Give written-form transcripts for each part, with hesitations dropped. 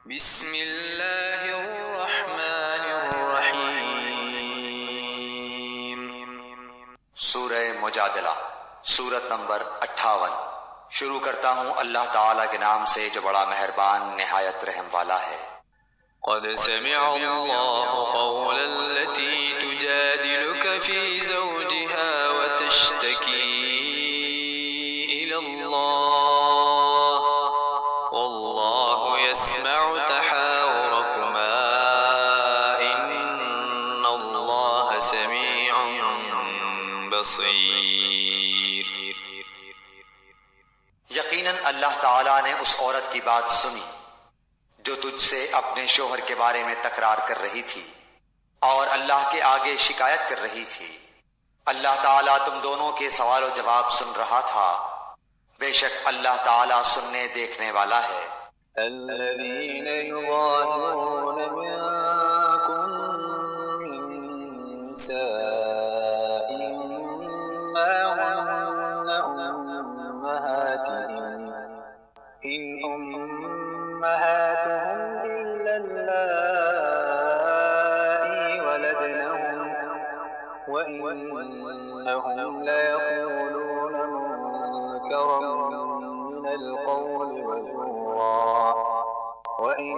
बिस्मिल्लाहिर्रहमानिर्रहीम। सूरह मुजादिला, सूरत नंबर 58। शुरू करता हूँ अल्लाह ताला के नाम से जो बड़ा मेहरबान निहायत रहम वाला है। क़द समिअल्लाहु क़ौलल्लती तुजादिलुका फ़ी ज़ौजिहा व तश्तकी इलल्लाह वल्लाहु यस्मअु तहावुरकुमा इन्नल्लाह समीउन बसीर। यकीनन अल्लाह ताला ने उस औरत की बात सुनी जो तुझसे अपने शोहर के बारे में तकरार कर रही थी और अल्लाह के आगे शिकायत कर रही थी। अल्लाह ताला तुम दोनों के सवाल और जवाब सुन रहा था। बेशक अल्लाह ताला सुनने देखने वाला है। الذين يظاهرون منكم من نسائهم ما هن أمهاتهم إن أمهاتهم إلا اللائي ولدنهم وإنهم ليقولون منكرا من القول وزورا وإن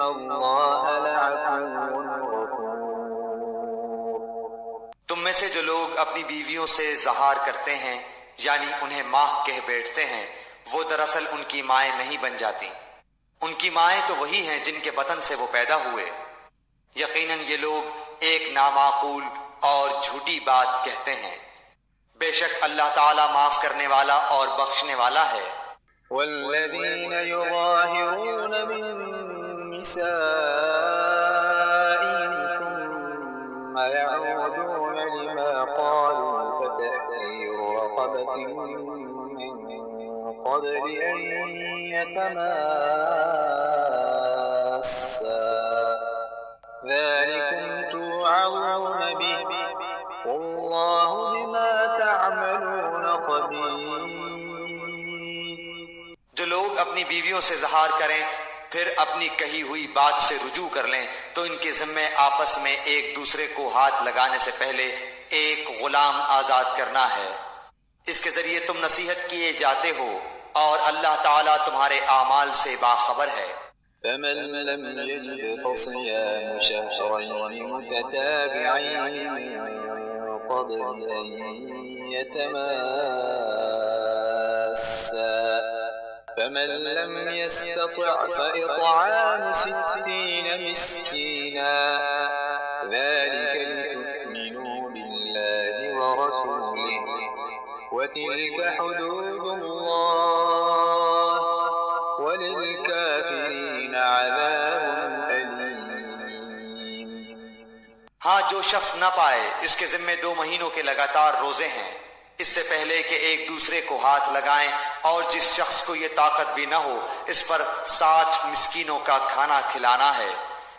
الله لعفو غفور। तुम में से जो लोग अपनी बीवियों से ज़हार करते हैं यानी उन्हें माँ कह बैठते हैं, वो दरअसल उनकी माएँ नहीं बन जाती। उनकी माएँ तो वही हैं जिनके बतन से वो पैदा हुए। यकीनन ये लोग एक नामाकूल और झूठी बात कहते हैं। बेशक अल्लाह ताला माफ करने वाला और बख्शने वाला है। वल्लज़ीन युज़ाहिरून मिन निसाइहिम थुम्मा यऊदून लिमा क़ालू फ़तहरीरु रक़बतिन मिन क़ब्लि अन यतमास्सा ज़ालिकुम तुअज़ून बिहि वल्लाहु बिमा तअमलून ख़बीर। जो लोग अपनी बीवियों से ज़हार करें फिर अपनी कही हुई बात से रुजू कर लें तो इनके ज़िम्मे आपस में एक दूसरे को हाथ लगाने से पहले एक गुलाम आज़ाद करना है। इसके ज़रिए तुम नसीहत किए जाते हो और अल्लाह ताला तुम्हारे आमाल से बाखबर है। فمن لم يجد فصيام شهرين متتابعين من قبل أن يتماسا فمن لم يستطع فإطعام 60 مسكينا ذلك لتؤمنوا بالله ورسوله وتلك حدود الله وللكافرين عذاب أليم। हाँ, जो शख्स न पाए इसके ज़िम्मे 2 महीनों के लगातार रोजे हैं इससे पहले कि एक दूसरे को हाथ लगाएं, और जिस शख्स को ये ताकत भी न हो इस पर 60 मिस्कीनों का खाना खिलाना है।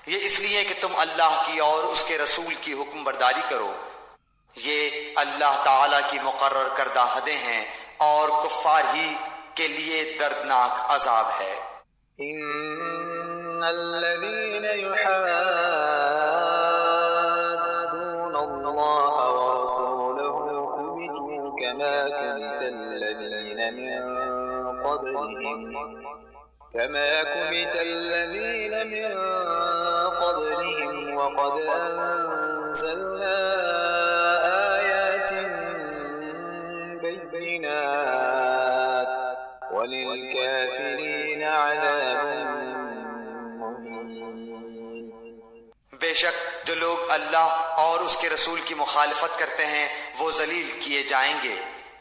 ये इसलिए कि तुम अल्लाह की और उसके रसूल की हुक्म बरदारी करो। ये अल्लाह ताला की मुकर्रर करदा हदें हैं और कुफ्फार ही के लिए दर्दनाक अजाब है। इन्नल्लज़ीन युहाद्दून अल्लाह व रसूलहु कुबितू कमा कुबित الذين من قبلهم وقد أنزلنا آيات بينات وللكافرين عذاب مهين। बेशक जो लोग अल्लाह और उसके रसूल की मुखालिफत करते हैं वो जलील किए जाएंगे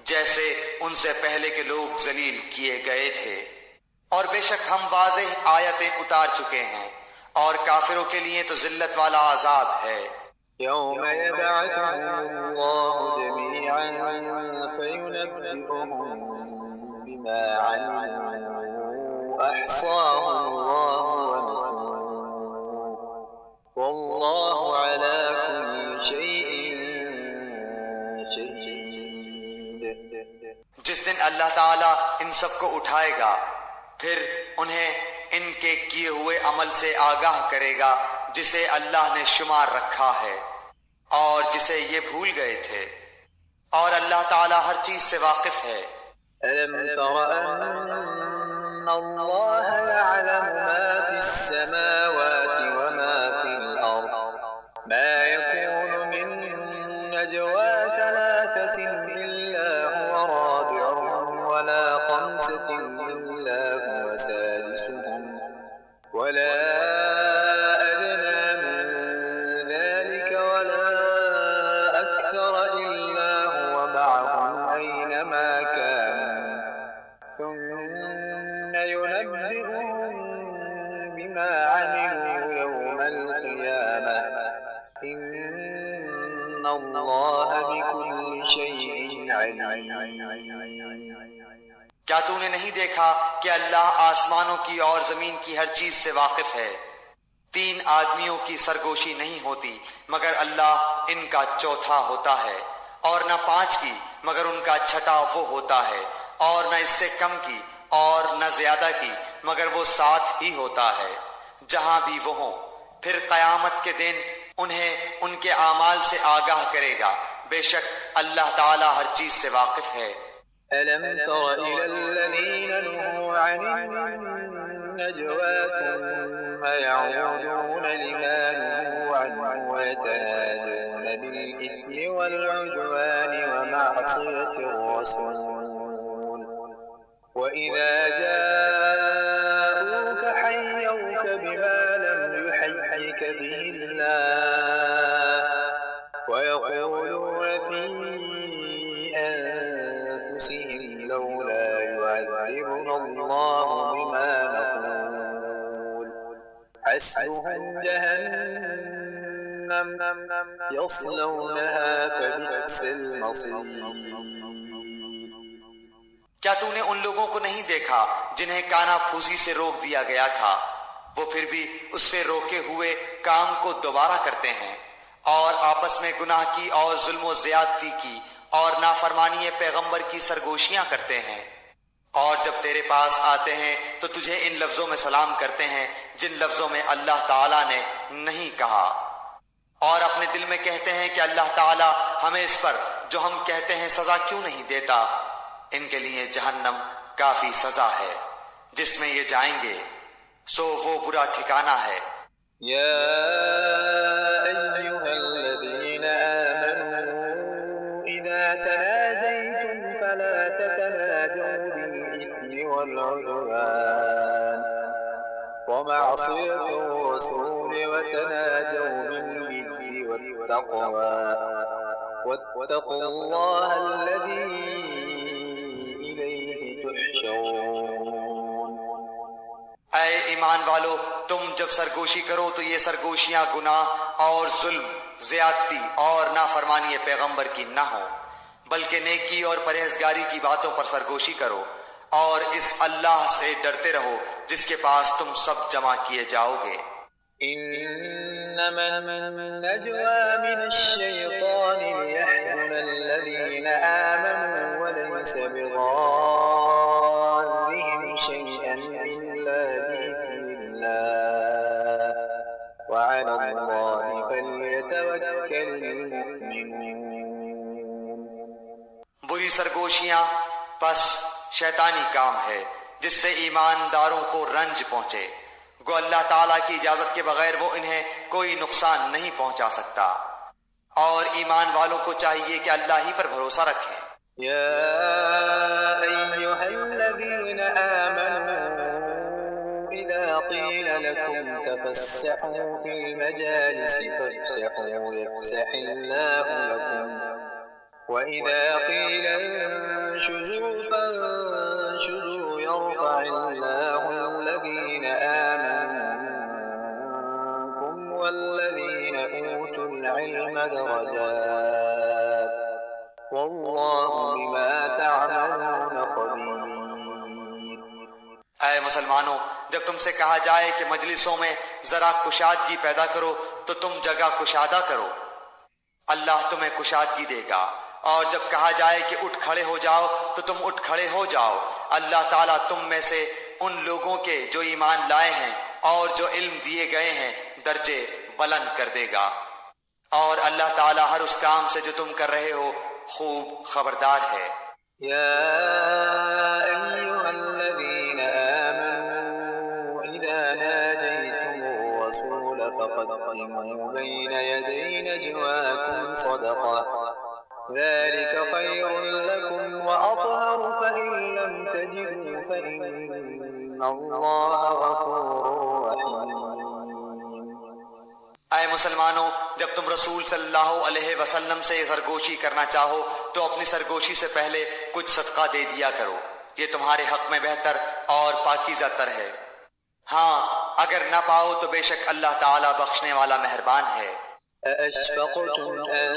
जैसे उनसे पहले के लोग जलील किए गए थे। और बेशक हम वाज़ेह आयतें उतार चुके हैं और काफिरों के लिए तो जिल्लत वाला अजाब है। यौम यबअसुहुमुल्लाहु जमीअन फयुनब्बिउहुम बिमा अमिलू अहसाहुल्लाहु व नसूह वल्लाहु अला कुल्लि शैइन शहीद। जिस दिन अल्लाह ताला इन सबको उठाएगा फिर उन्हें इनके किए हुए अमल से आगाह करेगा जिसे अल्लाह ने शुमार रखा है और जिसे ये भूल गए थे, और अल्लाह ताला हर चीज से वाकिफ है। अलम तरा अन्ना अल्लाह यअलमु मा फिस्समावाति वमा फिल अर्द मा यकूनु मिन नजवा सलासतिन इल्ला हुवा राबि'ुहुम वला खमसतिन इल्ला हुवा सादिसुहुम वला अदना मिन ذلك वला अक्सर इल्ला हुवा मअहुम ऐनमा कानू ثم ينبئهم بما عملوا يوم القيامة إن الله بكل شيء عليم। क्या तूने नहीं देखा कि अल्लाह आसमानों की और जमीन की हर चीज से वाकिफ है? 3 आदमियों की सरगोशी नहीं होती मगर अल्लाह इनका चौथा होता है, और न 5 की मगर उनका छठा वो होता है, और न इससे कम की और न ज्यादा की मगर वो 7 ही होता है, जहां भी वो हो। फिर कयामत के दिन उन्हें उनके आमाल से आगाह करेगा। बेशक अल्लाह ताला हर चीज से वाकिफ है। ألم تر إلى الذين نهوا عن النجوى ثم يعودون لما نهوا عنه ويتنادون بالإثم والعدوان ومعصية الرسول وإذا جاءوك حيوك بما لم يحيك به الله ويقولون في أنفسهم لولا يعذبنا الله بما نقول حسبهم جهنم يصلونها فبئس المصير। क्या तूने उन लोगों को नहीं देखा जिन्हें काना फूसी से रोक दिया गया था? वो फिर भी उससे रोके हुए काम को दोबारा करते हैं और आपस में गुनाह की और जुल्म ज्यादती की और नाफरमानी पैगंबर की सरगोशियां करते हैं। और जब तेरे पास आते हैं तो तुझे इन लफ्जों में सलाम करते हैं जिन लफ्जों में अल्लाह ताला ने नहीं कहा, और अपने दिल में कहते हैं कि अल्लाह ताला हमें इस पर जो हम कहते हैं सजा क्यों नहीं देता। इनके लिए जहन्नम काफी सजा है जिसमें ये जाएंगे, सो वो बुरा ठिकाना है। या अय्युहल्लज़ीना आमनू इज़ा तनाजयतुम फला ततनाजू बिल-इस्मि वल-उद्वान व मअसियतिर रसूल वतनाजू बिल-बिर्रि wat-तक़वा वत्तक़ुल्लाह अल्लज़ी इलैहि तुहशरून। ऐ ईमान वालो, तुम जब सरगोशी करो तो ये सरगोशियां गुनाह और जुल्म, ज्यादती और नाफरमानी पैगंबर की ना हो, बल्कि नेकी और परहेजगारी की बातों पर सरगोशी करो और इस अल्लाह से डरते रहो जिसके पास तुम सब जमा किए जाओगे। इन्नमा नजवा मिनश-शैतानि लियहज़ुनल्लज़ीना आमनू व लैसा बिज़ार्रिहिम शैअन इल्ला बिइज़निल्लाह व अलल्लाहि फल्यतवक्कलिल मुमिनून। बुरी सरगोशियां बस शैतानी काम है जिससे ईमानदारों को रंज पहुंचे। गो अल्लाह ताला की इजाजत के बगैर वो इन्हें कोई नुकसान नहीं पहुंचा सकता, और ईमान वालों को चाहिए कि अल्लाह ही पर भरोसा रखें। या अय्युहल्लज़ीना आमनू इज़ा क़ीला लकुम तफ़स्सहू फ़िल मजालिसि फ़फ़्सहू यफ़्सहिल्लाहु लकुम वइज़ा क़ीला इंशुज़ू फ़ंशुज़ू यरफ़इल्लाहु الذين آمنوا منكم والذين أوتوا العلم درجات والله بما تعملون خبير। ऐ मुसलमानों, जब तुमसे कहा जाए कि मजलिसों में जरा कुशादगी पैदा करो तो तुम जगह कुशादा करो, अल्लाह तुम्हें कुशादगी देगा। और जब कहा जाए कि उठ खड़े हो जाओ तो तुम उठ खड़े हो जाओ, अल्लाह ताला तुम में से उन लोगों के जो ईमान लाए हैं और जो इल्म दिए गए हैं दर्जे बुलंद कर देगा। और अल्लाह ताला हर उस काम से जो तुम कर रहे हो खूब खबरदार है। या अय्युहल्लज़ीन आमनू इज़ा नाजयतुमुर रसूल फक़द्दिमू बैन यदै नजवाकुम सदक़ा ज़ालिका ख़ैरुन लकुम व अत्हरु फ़इन लम तजिदू फ़इन्नल्लाह गफ़ूरुर रहीम। आए मुसलमानों, जब तुम रसूल सल्लल्लाहु अलैहि वसल्लम से सरगोशी करना चाहो तो अपनी सरगोशी से पहले कुछ सदका दे दिया करो, ये तुम्हारे हक में बेहतर और पाकीज़ा तर है। हाँ, अगर ना पाओ तो बेशक अल्लाह ताला बख्शने वाला मेहरबान है। अअशफ़क़्तुम अन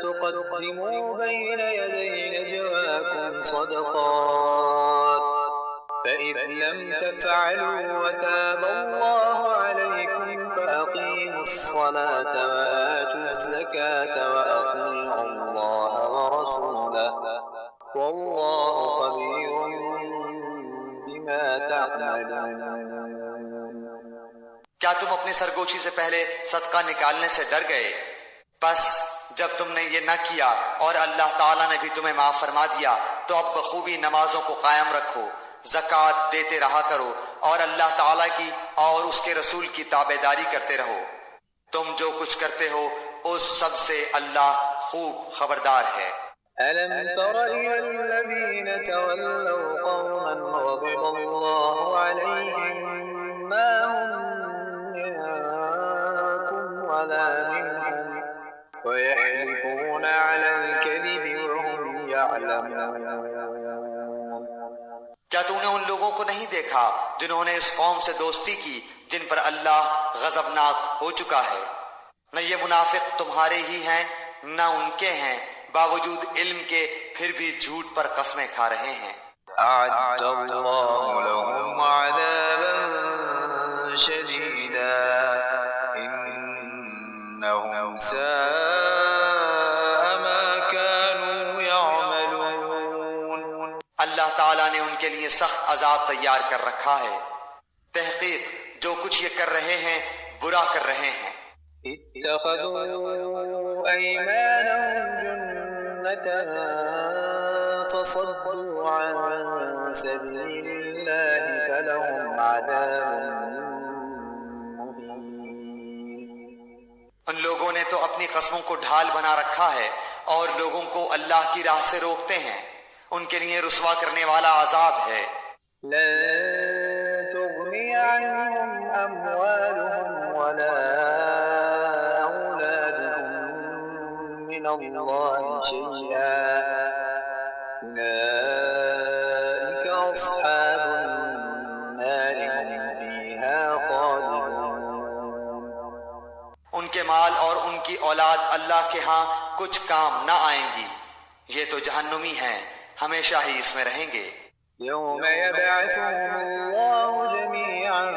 तुक़द्दिमू बैन यदै नजवाकुम सदक़ात फ़इज़ लम तफ़अलू व ताबल्लाहु अलैकुम फ़अक़ीमुस्सलात व आतुज़्ज़कात व अतीउल्लाह व रसूलहु वल्लाहु ख़बीरुम बिमा तअमलून। क्या तुम अपनी सरगोशी से पहले सदका निकालने से डर गए? बस जब तुमने ये न किया और अल्लाह ताला ने भी तुम्हें माफ फरमा दिया तो अब बखूबी नमाजों को कायम रखो, ज़कात देते रहा करो और अल्लाह ताला की और उसके रसूल की ताबेदारी करते रहो। तुम जो कुछ करते हो उस सब से अल्लाह खूब खबरदार है। अलम तर इलल्लज़ीन तवल्लव कौमन ग़ज़िबल्लाहु अलैहिम मा हुम मिनकुम वला मिनहुम व यहलिफूना अलल कज़िबि व हुम यअलमून। क्या तूने उन लोगों को नहीं देखा जिन्होंने इस कौम से दोस्ती की जिन पर अल्लाह गजबनाक हो चुका है? न ये मुनाफिक तुम्हारे ही हैं न उनके हैं, बावजूद इल्म के फिर भी झूठ पर कसमें खा रहे हैं। अअद्दल्लाहु लहुम अज़ाबन शदीदा इन्नहुम साअ मा कानू यअमलून। अल्लाह ताला ने उनके लिए सख्त अजाब तैयार कर रखा है। तहकीक जो कुछ ये कर रहे हैं बुरा कर रहे हैं। इत्तखज़ू अयमानहुम जुन्नतन फसद्दू अन सबीलिल्लाहि फलहुम अज़ाबुन मुहीन। उन लोगों ने तो अपनी कसमों को ढाल बना रखा है और लोगों को अल्लाह की राह से रोकते हैं, उनके लिए रुस्वा करने वाला अजाब है। लन तुग़नी अन्हुम अम्वालुहुम वला औलादुहुम मिनल्लाहि शैअन उलाइका अस्हाबुन नार हुम फ़ीहा ख़ालिदून। उनके माल और उनकी औलाद अल्लाह के यहाँ कुछ काम न आएंगी, ये तो जहन्नुमी हैं, हमेशा ही इसमें रहेंगे। यौम यबअसुहुमुल्लाहु जमीअन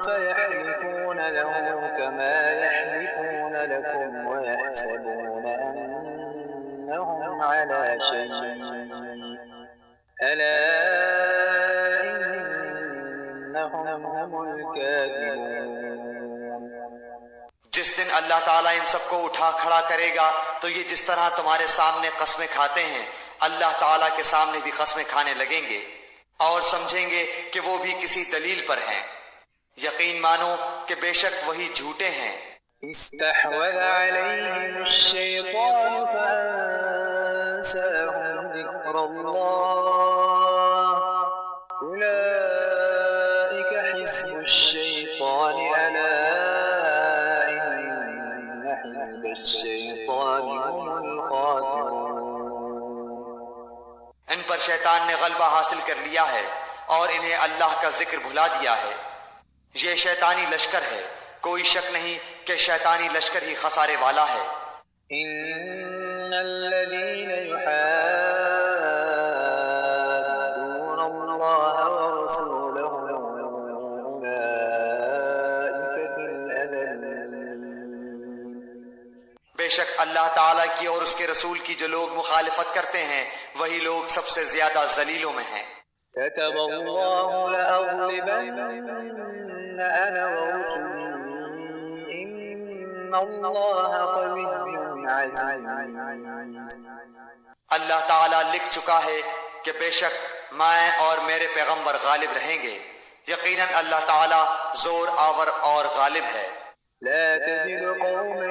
फयहलिफून लहु कमा यहलिफून लकुम व यहसबून अन्नहुम अला शै'इन अला इन्नहुम हुमुल काज़िबून। जिस दिन अल्लाह ताला इन सबको उठा खड़ा करेगा तो ये जिस तरह तुम्हारे सामने कसमें खाते हैं अल्लाह ताला के सामने भी कसमें खाने लगेंगे और समझेंगे कि वो भी किसी दलील पर हैं। यकीन मानो कि बेशक वही झूठे हैं। इस्तहवज़ अलैहिमुश्शैतानु फअंसाहुम ज़िक्रल्लाह उलाइका हिज़्बुश्शैतानि अला इन्न हिज़्बश्शैतानि हुमुल ख़ासिरून। इन पर शैतान ने गलबा हासिल कर लिया है और इन्हें अल्लाह का जिक्र भुला दिया है। ये शैतानी लश्कर है, कोई शक नहीं कि शैतानी लश्कर ही खसारे वाला है। इन्नल्लज़ीन युहाद्दूनल्लाह व रसूलहु उलाइका फिल अज़ल्लीन। बेशक अल्लाह ताला की और उसके रसूल की जो लोग मुखालिफत करते हैं वही लोग सबसे ज्यादा जलीलों में हैं। كتب الله لأغلبن أنا ورسلي إن الله قوي عزيز. अल्लाह ताला लिख चुका है कि बेशक मैं और मेरे पैगंबर गालिब रहेंगे। यकीनन अल्लाह ताला जोर आवर और गालिब है। لا تجد قوما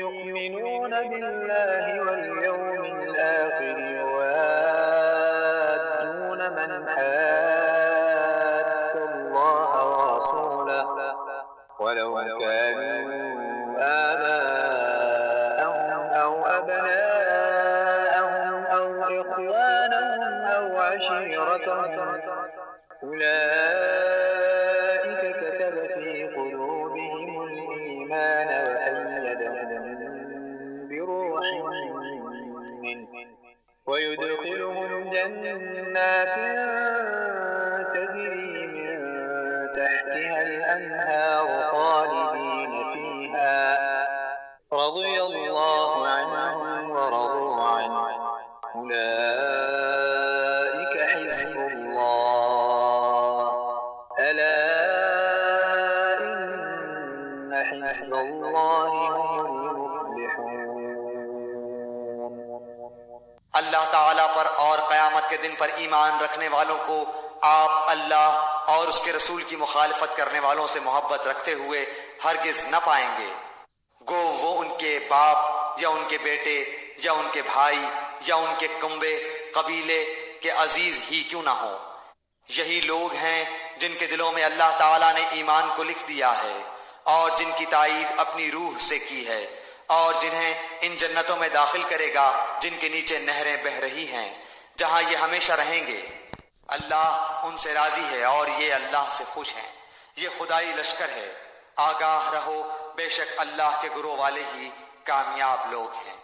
يؤمنون بالله واليوم الآخر يوادون من حاد الله ورسوله ولو كانوا آباءهم أو أبناءهم أو إخوانهم أو عشيرتهم أولئك كتب في قلوبهم الإيمان وأيدهم بروح منه ويدخلهم جنات تجري من تحتها الأنهار خالدين فيها رضي الله عنهم ورضوا عنه أولئك حزب الله ألا إن حزب الله هم المفلحون. अल्लाह ताला पर और क़यामत के दिन पर ईमान रखने वालों को आप अल्लाह और उसके रसूल की मुखालफत करने वालों से मोहब्बत रखते हुए हरगिज न पाएंगे, गो वो उनके बाप या उनके बेटे या उनके भाई या उनके कुंबे कबीले के अजीज ही क्यों ना हो। यही लोग हैं जिनके दिलों में अल्लाह ताला ने ईमान को लिख दिया है और जिनकी ताईद अपनी रूह से की है और जिन्हें इन जन्नतों में दाखिल करेगा जिनके नीचे नहरें बह रही हैं, जहां ये हमेशा रहेंगे। अल्लाह उनसे राजी है और ये अल्लाह से खुश हैं। ये खुदाई लश्कर है। आगाह रहो, बेशक अल्लाह के गुरों वाले ही कामयाब लोग हैं।